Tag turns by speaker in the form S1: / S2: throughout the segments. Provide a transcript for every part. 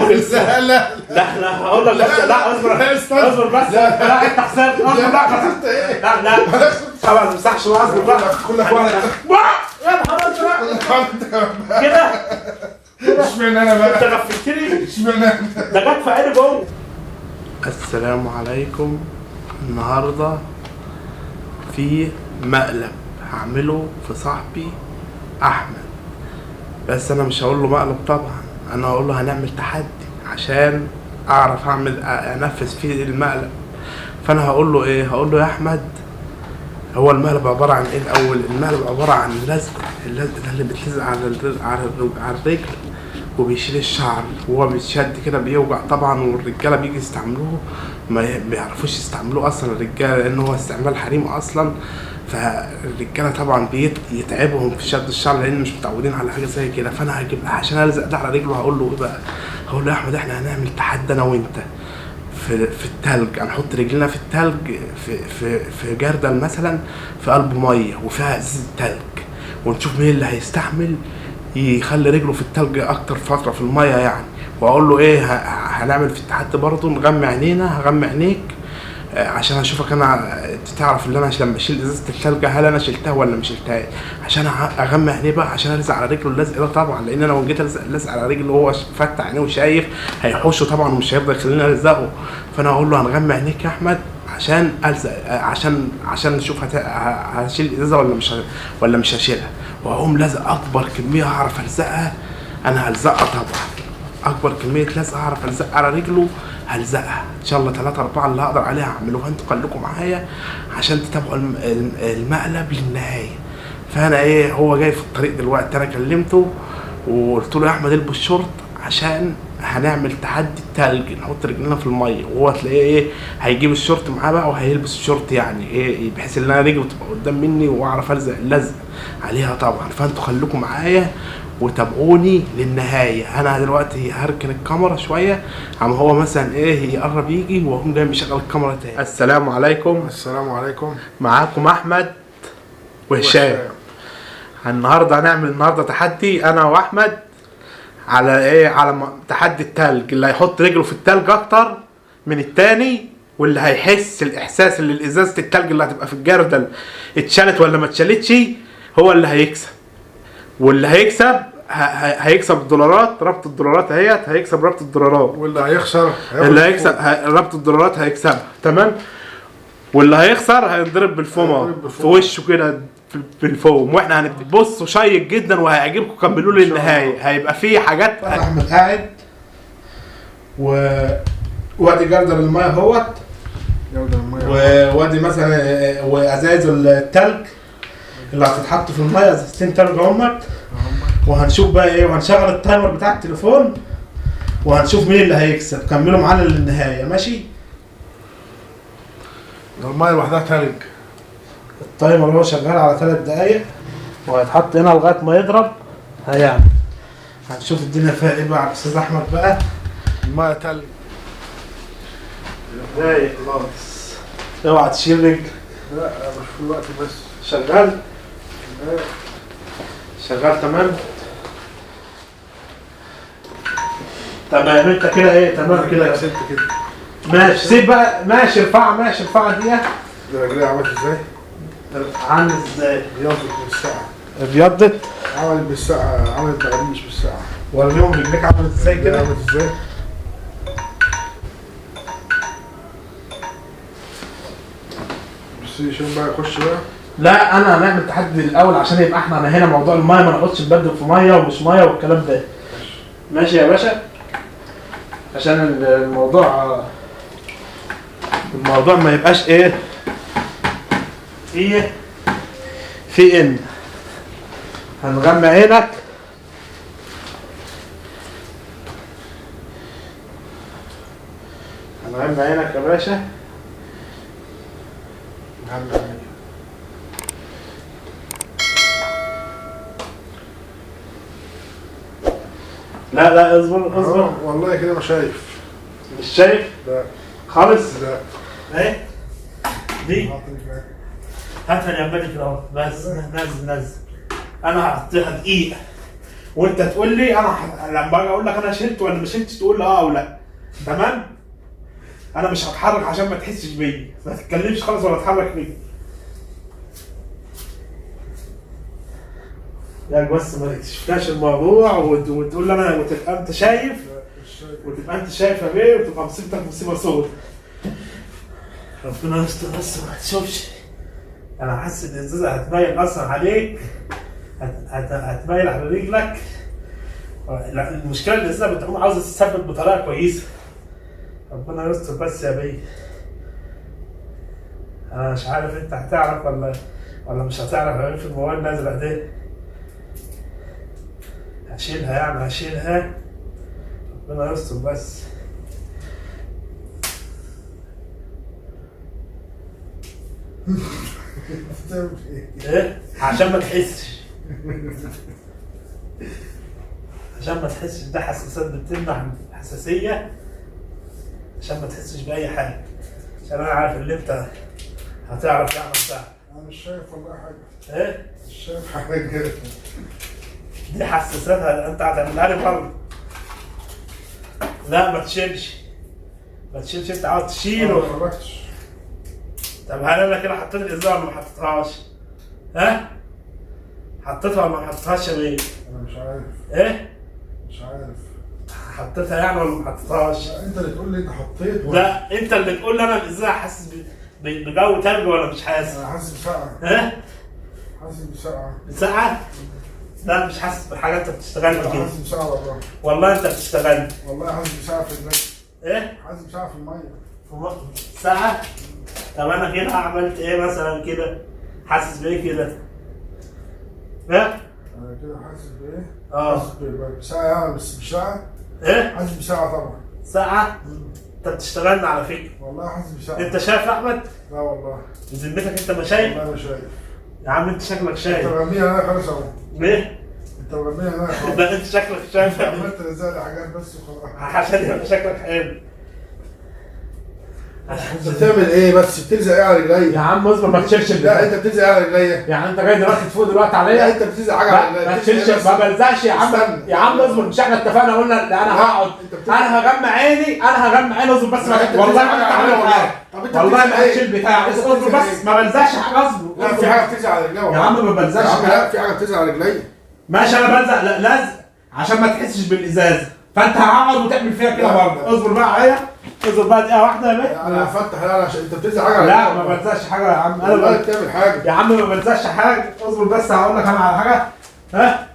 S1: لا لا
S2: لا لا هقول لك بس. لا اصبر بس. لا انت خسرت. لا خسرت ايه؟ لا طبعا ما تمسحش اصبر بقى.
S1: كلك واحد
S2: يا نهار ازرق كده.
S1: اشمعنى انا بقى؟
S2: انت غفلتني.
S1: اشمعنى
S2: ده جت في عيني جوه.
S3: السلام عليكم. النهارده في مقلب هعمله في صاحبي احمد، بس انا مش هقول له مقلب طبعا، انا هقول له هنعمل تحدي عشان اعرف انفذ فيه المقلب. فانا هقول له ايه؟ هقول له يا احمد، هو المقلب عباره عن ايه الاول؟ المقلب عباره عن اللزق ده اللي بتلزق على الرجل وبيشيل الشعر، وهو بيتشد كده بيوجع طبعا، والرجاله بيجي يستعملوه ما بيعرفوش يستعملوه اصلا الرجاله، لان هو استعمال حريم اصلا. فالرجاله طبعا بيتعبهم في شد الشعر لان مش متعودين على حاجه زي كده. فانا هجيب عشان الزق ده على رجله هقول له ايه بقى؟ هقول له يا احمد احنا هنعمل تحدي انا وانت في التلج، هنحط رجلنا في التلج في جردل مثلا في قلب ميه وفيها ازازه تلج، ونشوف مين اللي هيستحمل يخلي رجله في التلج اكتر فتره في الميه يعني. واقول له ايه؟ هنعمل في التحدي برضه نغمي عينينا، هغمي عينيك عشان اشوفك انا تعرف ان انا لما اشيل ازازه التلج هل انا شلتها ولا ما شلتهاش، عشان اغمي عينيه بقى عشان الزق على رجله اللزق ده طبعا، لان انا لو جيت الزق على رجله وهو فتح عينيه وشايف هيحوشه طبعا ومش هيفضل يخليني الزقه. فانا اقول له هنغمي عينيك يا احمد عشان الزق، عشان نشوف هشيل الازازه ولا مش هشيلها، واقوم لازق اكبر كميه هعرف الزقها. انا هلزقها طبعا اكبر كميه لزق هعرف الزق على رجله، هلزقها ان شاء الله 3 4 اللي هقدر عليها هعملوها. انتوا خليكم معايا عشان تتابعوا المقلب للنهايه. فانا ايه، هو جاي في الطريق دلوقتي، انا كلمته وقلت له يا احمد البس شورت عشان هنعمل تحدي التلج، نحط رجلنا في الميه، وهو تلاقيه ايه هيجيب الشورت معاه بقى وهيلبس الشورت يعني ايه بحيث ان انا رجله تبقى قدام مني واعرف الزق اللزق عليها طبعا. فانتوا خليكم معايا وتابعوني للنهايه. انا دلوقتي هركن الكاميرا شويه عم هو مثلا ايه يقرب يجي واقوم جاي مشغل الكاميرا تاني. السلام عليكم.
S1: السلام عليكم.
S3: معاكم احمد وهشام. النهارده هنعمل تحدي انا واحمد على ايه؟ على تحدي التلج، اللي هيحط رجله في التلج اكتر من التاني واللي هيحس الاحساس اللي ازازه التلج اللي هتبقى في الجردل اتشالت ولا ما اتشالتش هو اللي هيكسب. واللي هيكسب الدولارات، ربط الدولارات اهيت، هيكسب ربط الدولارات.
S1: واللي هيخسر
S3: اللي هيكسب ربط الدولارات هيكسبها تمام. واللي هيخسر هينضرب بالفوم في وشه كده بالفوم. واحنا هنبصوا شيق جدا وهيعجبكم، كملوا لي للنهايه. هيبقى فيه حاجات. احمد قاعد وادي جردل الميه اهوت، وادي مثلا وازايز التلج اللي هتتحط في الميه، ازازتين تلج اهمت. وهنشوف بقى ايه، وهنشغل التايمر بتاع التليفون وهنشوف مين اللي هيكسب. كملوا معانا للنهايه ماشي.
S1: الميه لوحدها تلج.
S3: التايمر هو شغال على 3 دقايق وهيتحط هنا لغايه ما يضرب هيعمل. هنشوف الدنيا فيها ايه بقى على الاستاذ احمد بقى.
S1: الميه تلج
S3: دقايق خلاص. اوعى تشيل رجل.
S1: لا مش في الوقت بس.
S3: شغال تمام. تمام انت كده ايه تمام كده.
S1: سبت كده
S3: ماشي. سيب بقى. ماشي ارفعها دي.
S1: رجلي عملت ازاي؟
S3: عامل ازاي؟
S1: ابيضت بالساعه.
S3: ابيضت؟
S1: عملت بالساعه، عملت بقريش بالساعه.
S3: وريهم رجليك عملت ازاي كده.
S1: عملت ازاي؟ بس شوف بقى يخش بقى.
S3: لا انا هنعمل تحدي الاول عشان يبقى احنا هنا موضوع الميه ما نقعدش نبدل في ميه ومش ميه والكلام ده. ماشي يا باشا، عشان الموضوع ما يبقاش ايه في ان. هنغمى عينك يا باشا. لا اصبر.
S1: والله كده مش شايف.
S3: مش شايف؟
S1: لا
S3: خالص.
S1: لا.
S3: ايه دي؟ هاتها يا بني كده اهو. بس نزل. انا هحطها دقيقة
S2: وانت تقول لي انا لما باجي اقول لك انا شلت ولا ما شلتش تقول لي اه او لا. تمام؟ انا مش هتحرك عشان ما تحسش بيا، ما تتكلمش خالص ولا تتحرك بيا. يعني بس ما تكتشفناش الموضوع وتقول لي انا وتبقى انت شايف يا بيه وتبقى مصيبتك مصيبه سودة. ربنا يستر بس ما تشوفش. انا حاسس ان الازازه هتميل اصلا عليك، هتميل على رجلك. لا المشكله ان الازازه بتقوم عاوزه تثبت بطريقه كويسه. ربنا يستر بس يا بيه. انا مش عارف انت هتعرف ولا مش هتعرف في الموال الازرق ده. هشيلها يعني هشيلها. ربنا يستر بس. ايه؟ عشان ما تحسش. عشان ما تحسش، ده حساسات بتمنع حساسية عشان ما تحسش بأي حاجة. عشان أنا عارف اللي أنت هتعرف تعمل بتاع.
S1: انا مش شايف والله حاجه.
S2: ايه؟
S1: مش شايف حاجه.
S2: دي حساساتها انت هتعملها لي برضه. لا ما تشيلش. انت عاوز تشيل
S1: ما اتفرجتش.
S2: طب هل انا كده حطيت الازازه ولا ما حطيتهاش؟ ها؟ حطيتها ولا ما حطيتهاش يا بيه؟
S1: انا مش عارف.
S2: ايه؟
S1: مش عارف.
S2: حطيتها يعني ولا ما حطيتهاش؟
S1: لا انت اللي تقول لي انت حطيت ولا
S2: لا انت اللي تقول لي انا الازازه حاسس بجو تلج ولا مش حاسس؟
S1: انا حاسس بسقعه.
S2: ها؟
S1: حاسس بسقعه.
S2: ساعة؟ لا مش حاسس بحاجه، انت بتشتغل
S1: انا
S2: كده.
S1: حاسس بسقعه والله.
S2: والله انت بتشتغل.
S1: والله حاسس بسقعه في الماء.
S2: ايه؟
S1: حاسس بسقعه في الميه.
S2: ساعة؟ طب انا كده عملت ايه مثلا كده؟ حاسس بايه كده؟ ها؟
S1: انا كده حاسس بايه؟
S2: اه
S1: حاسس بسقعه يعني بس مش سقعه.
S2: ايه؟
S1: حاسس بسقعه طبعا.
S2: ساعة؟ انت بتشتغلنا على فكرة.
S1: والله حاسس بسقعه.
S2: انت شايف يا احمد؟
S1: لا والله.
S2: بذمتك انت ما شايف؟
S1: والله مش شايف.
S2: يا عم انت شكلك
S1: انت
S2: شايف.
S1: مغنيها انا خلاص اهو.
S2: ليه؟
S1: انت مغنيها انا خلاص.
S2: لا انت شكلك شايف.
S1: عملت رزالة حاجات بس وخلاص.
S2: عشان يبقى شكلك حلو.
S1: انت بتعمل ايه بس؟ بتلزق ايه على رجلي؟
S3: يا عم اصبر ما تشيلش
S1: لا انت بتلزق ايه على رجلي؟
S3: يعني انت جاي دلوقتي تفوق دلوقتي
S1: لا
S3: عليا؟
S1: انت بتلزق حاجه على رجلي.
S3: ما تشيلش، ما بلزقش يا عم.
S1: استنى.
S3: يا عم اصبر، مش احنا اتفقنا قلنا لا انا هقعد، انا هغمى عيني، اصبر بس والله ما انت عامل حاجه. والله ما هتشيل بتاع، اصبر بس ما بلزقش حاجه، اصبر.
S1: لا في حاجه بتلزق على رجلي.
S3: يا عم ما بلزقش
S1: يا عم
S3: حاجه.
S1: لا في حاجه بتلزق على رجلي.
S3: ماشي انا بلزق لزق عشان ما تحسش بالازازه، فانت هقعد وتعمل فيها كده برضه. اصبر بقى عليا، اصبر بقى دقيقه واحده يا بيه.
S1: انا هفتح لا عشان انت بتلزق حاجه على
S3: لا
S1: رجلي.
S3: ما بلزقش حاجه يا عم.
S1: انا بقى بتعمل حاجه.
S3: يا عم ما بلزقش حاجه، اصبر بس هقول لك انا على حاجه. ها؟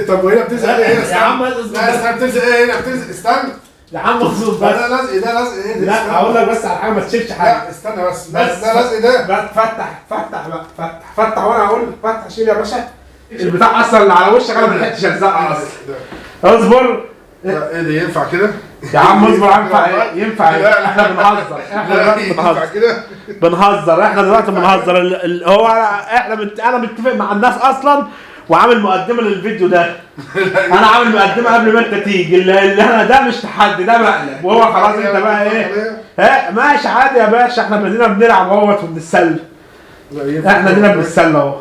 S1: طب وهنا بتلزق ايه هنا؟
S3: يا عم
S1: لا استنى بتلزق ايه هنا؟ بتلزق استنى.
S3: يا عم اصبر بس.
S1: ده لزق ده لزق ايه؟
S3: لا هقول لك بس على حاجه، ما تشيلش حاجه.
S1: لا استنى بس
S3: بس
S1: ده لزق ده.
S3: بس فتح وانا هقول لك فتح. شيل يا باشا البتاع اصلا اللي على وشك، انا ما لحقتش الزقها اصلا. اصبر.
S1: ايه ده ينفع كده؟
S3: يا عم اصبر. ينفع ايه؟ ينفع ايه؟ احنا بنهزر. احنا دلوقتي
S1: ينفع كده؟
S3: بنهزر. احنا دلوقتي بنهزر. هو انا متفق مع الناس اصلا وعامل مقدمه للفيديو ده. انا عامل مقدمه قبل ما انت تيجي. اللي انا ده مش تحدي، ده مقلب. وهو خلاص انت بقى ايه؟ ها ماشي عادي يا باشا، احنا بدينا بنلعب اهوت وبنتسلى. احنا دينا بنتسلى اهو.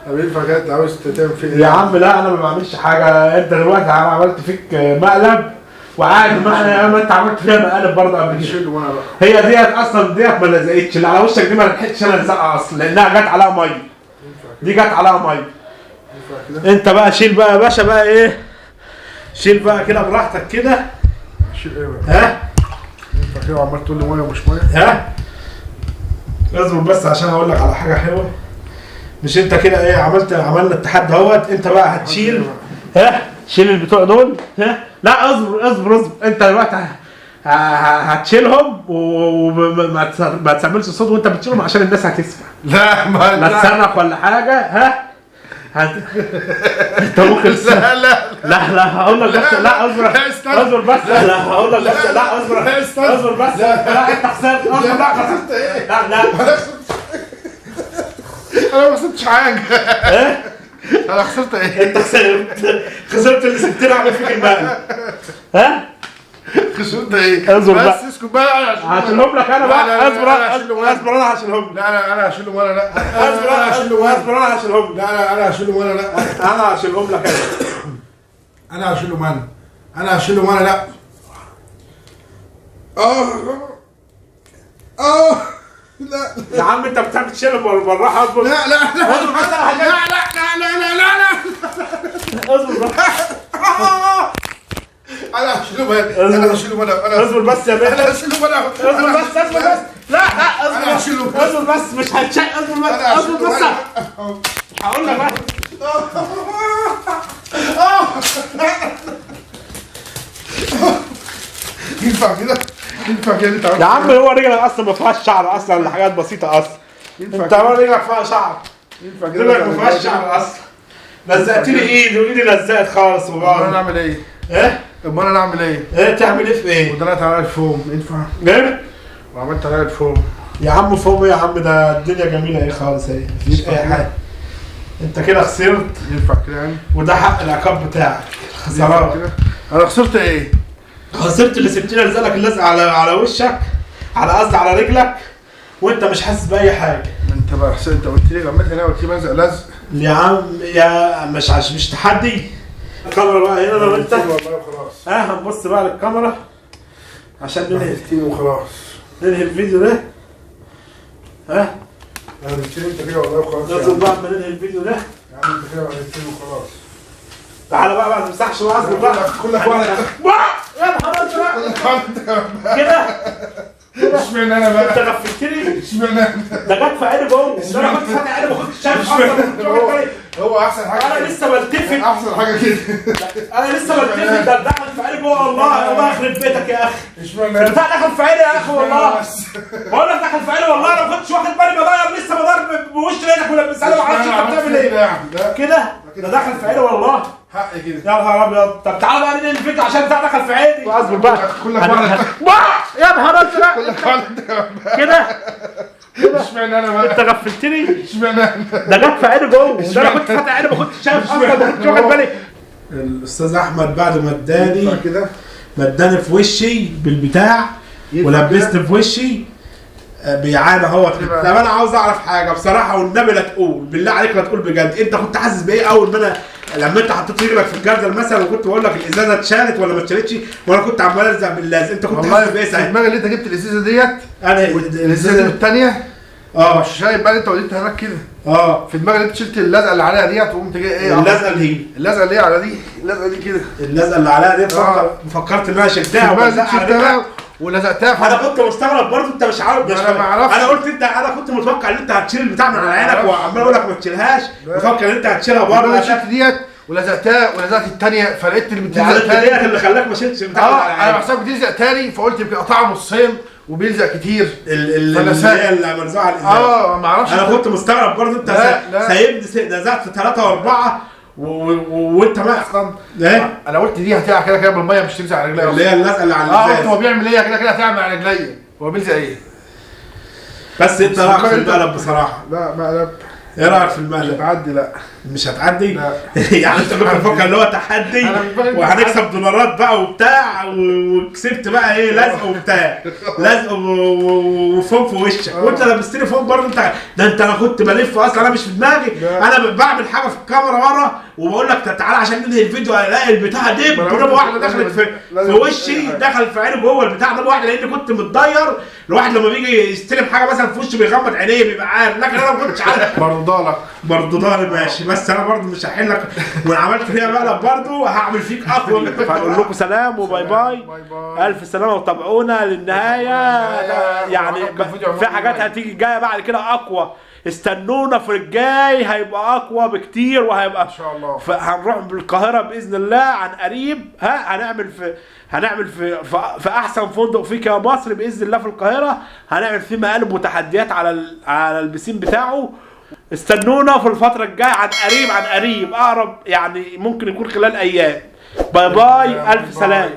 S1: طب ينفع كده؟ انت عاوز تعمل فيه ايه؟
S3: يا عم لا انا ما بعملش حاجه. انت دلوقتي انا عملت فيك مقلب وعادي. ما انت عملت فيها مقالب برضه قبل كده.
S1: شيل وانا بقى.
S3: هي ديت اصلا ما لزقتش. اللي على وشك دي ما لحقتش انا الزقها اصلا لانها جت عليها ميه. دي جت عليها ميه.
S1: ينفع كده؟
S3: انت بقى شيل بقى يا باشا بقى ايه؟ شيل بقى كده براحتك كده.
S1: شيل ايه بقى؟
S3: ها؟
S1: ينفع كده وعمال تقول لي ميه ومش ميه؟
S3: ها؟ اصبر بس عشان اقول لك على حاجه حلوه. مش انت كده ايه عملنا التحدي اهوت. انت بقى هتشيل. ها؟ شيل البتوع دول. ها؟ لا اصبر. انت دلوقتي هتشيلهم وما تعملش صوت وانت بتشيلهم عشان الناس هتسمع.
S1: لا
S3: ما تصرخ ولا حاجه. ها؟ انت ممكن لا هقول لك بس. لا اصبر بس. لا هقول لك بس. لا اصبر بس. لا انت خسرت. لا خسرت
S1: ايه؟
S3: لا
S1: انا ما خسرتش حاجه.
S3: ايه؟
S1: انا خسرت ايه؟
S3: انت خسرت اللي سبتني اعمل فيك المقلب. ها؟
S1: خسرت ايه؟
S3: اصبر بقى.
S1: بس اسكت بقى.
S3: هشيلهم لك انا بقى. اصبر انا هشيلهم لك.
S1: لا انا هشيلهم ولا لا؟
S3: اصبر انا هشيلهم لك.
S1: لا انا هشيلهم ولا لا؟
S3: انا هشيلهم لك.
S1: انا هشيله منى. انا هشيله منى. لا لا
S2: يا عم انت بتعمل تشيل بالراحه. اصبر.
S1: لا لا لا لا
S2: اصبر بس على حاجات.
S1: لا
S2: اصبر بس.
S1: انا هشيله منى. انا هشيله منى.
S2: اصبر بس يا بيه.
S1: انا هشيله منى.
S2: اصبر بس اصبر بس. لا
S1: انا هشيله
S2: اصبر اصبر بس مش هتشيل. اصبر بس اصبر بس. هقول لك بقى.
S1: ينفع كده؟ ينفع كده انت
S2: يا عم هو رجلك اصلا ما فيهاش شعر اصلا، ولا حاجات بسيطه اصلا. انت هو رجلك فيها شعر.
S1: ينفع كده؟
S2: رجلك ما فيهاش شعر اصلا. لزقت لي ايدي وايدي لزقت خالص
S1: انا
S2: وغلط.
S1: اعمل ايه؟
S2: ايه؟
S1: امال انا اعمل ايه؟
S2: ايه تعمل ايه في ايه؟
S1: ودلقت عليا الفوم ينفع؟
S2: جامد؟
S1: وعملت عليا الفوم.
S2: يا عم فوق ايه يا عم؟ ده الدنيا جميله ايه خالص اهي، مفيش اي حاجه. انت كده خسرت،
S1: ينفع كده يعني؟
S2: وده حق العقاب بتاعك. خسارات.
S1: انا خسرت ايه؟
S2: خسرت اللي سبتني الزقلك اللزق على وشك، على قصدي على رجلك، وانت مش حاسس باي حاجه.
S1: انت بقى انت قلت لي غميت هنا قلت لي لزق.
S2: يا عم يا مش تحدي. الكاميرا بقى هنا لو انت.
S1: والله وخلاص.
S2: هنبص بقى للكاميرا عشان ننهي
S1: وخلاص.
S2: الفيديو ده.
S1: انا قلت لي انت كده والله وخلاص.
S2: ننزل بعد ما ننهي الفيديو ده.
S1: يا عم انت كده قلت لي وخلاص.
S2: تعالى بقى ما تمسحش واصبر بقى.
S1: كلك واحد.
S2: يا نهار ازرق كده.
S1: اشمعنى انا
S2: انت
S1: بقى؟
S2: غفلتني.
S1: اشمعنى انا؟
S2: ده جت في عيني جوه. انا كنت فاتح عيني ما كنتش شايف اصلا.
S1: هو احسن حاجه
S2: انا
S1: كده.
S2: لسه بلتفت.
S1: احسن حاجه كده.
S2: انا لسه بلتفت. ده دخل في عيني جوه والله. الله يخرب بيتك يا اخي.
S1: اشمعنى انا؟
S2: البتاع دخل في عيني يا اخي والله. بقول لك دخل في عيني والله. انا ما كنتش واخد بالي بدور لسه بدور بوش رجلك ولبسها لي ما اعرفش انت بتعمل ايه. كده ده دخل في عيني والله.
S1: حقي كده.
S2: يا نهار ابيض. طب تعالى بقى ننهي الفيديو عشان بتاع دخل في عيني. واصبر بقى.
S1: كلك واحد.
S2: يا نهار ازرق
S1: كلك واحد.
S2: كده.
S1: اشمعنى انا
S2: انت
S1: بقى؟
S2: غفلتني.
S1: اشمعنى انا؟
S2: ده جت في عيني جوه. ده انا كنت فاتح عيني ما كنتش شايف اصلا ما كنتش واخد بالي. الاستاذ احمد بعد ما اداني
S1: كده.
S2: ما اداني في وشي بالبتاع ولبست في وشي بيعاني اهوت. طب انا عاوز اعرف حاجه بصراحه والنبي لا تقول بالله عليك لا تقول بجد. انت كنت حاسس بايه اول ما انا لما انت حطيت رجلك في الجردل مثلا وكنت بقول لك الازازه اتشالت ولا ما اتشالتش وانا كنت عمال الزق باللازق؟ انت كنت حاسس بايه
S1: في
S2: ساعتها؟
S1: دماغي اللي انت جبت الازازه ديت.
S2: انا
S1: الازازه الثانيه. مش شايف بقى انت وديتها هناك كده. في دماغي اللي انت شلت اللزقه اللي عليها ديت وقمت جاي ايه؟
S2: اللزقه اللي هي
S1: اللزقه اللي هي على دي. اللزقه دي كده.
S2: اللزقه اللي عليها دي فكرت ان انا شلتها
S1: شلتها ولزقتها.
S2: انا كنت مستغرب برضه. انت مش عارف.
S1: انا ما اعرفش.
S2: انا قلت انا كنت متوقع ان انت هتشيل البتاع من على عينك وعمال اقول لك ما تشيلهاش. مفكر ان انت هتشيلها بره.
S1: انا شلت ديت ولزقتها ولزقت الثانيه فلقيت اللي بتلزق
S2: يعني
S1: تاني.
S2: ديت اللي خلاك ما شلتش البتاع على عينك.
S1: انا بحسبك بتلزق تاني فقلت يمكن قطعها نصين وبيلزق كتير.
S2: اللي هي اللي مرزوعه على الازاز.
S1: ما اعرفش.
S2: انا كنت مستغرب برضه. انت سايبني نزعت 3 و4 وانت ما اصلا ايه؟
S1: انا قلت دي هتقع كده كده بالميه مش تلزق على رجليا.
S2: اللي هي اللزقه اللي على الازاز.
S1: هو بيعمل ايه كده كده هتعمل على رجليا. هو بيلزق ايه؟
S2: بس انت رايك في المقلب بصراحه؟
S1: لا مقلب.
S2: ايه رايك في المقلب؟
S1: هتعدي. لا
S2: مش هتعدي؟
S1: لا.
S2: يعني انت كنت مفكر اللي هو تحدي وهنكسب دولارات بقى وبتاع وكسبت بقى ايه لزق وبتاع لزق وفوم في وشك وانت لبستني فوم برضه. انت انا كنت بلف اصلا. انا مش في دماغي. انا بعمل حاجه في الكاميرا ورا وبقول لك تعالى عشان ننهي الفيديو الاقي البتاع دب ضربه واحده دخلت في وشي. دخل في عيني جوه البتاع ضربه واحده لاني كنت متضير. الواحد لما بيجي يستلم حاجه مثلا في وشه بيغمض عينيه بيبقى عارف لكن انا ما كنتش عارف. برضه ضارب ماشي. بس انا برضه مش هحلك وعملت فيها مقلب برضه هعمل فيك اقوى. فاقول لكم سلام وباي باي. الف سلامه وتابعونا للنهايه. يعني في حاجات هتيجي جايه بعد كده اقوى. استنونا في الجاي هيبقى اقوى بكتير وهيبقى ان
S1: شاء الله.
S2: هنروح بالقاهره باذن الله عن قريب. هنعمل في احسن فندق في مصر باذن الله في القاهره. هنعمل فيه مقالب وتحديات على البسين بتاعه. استنونا في الفتره الجايه عن قريب اقرب يعني ممكن يكون خلال ايام. باي باي. الف سلام.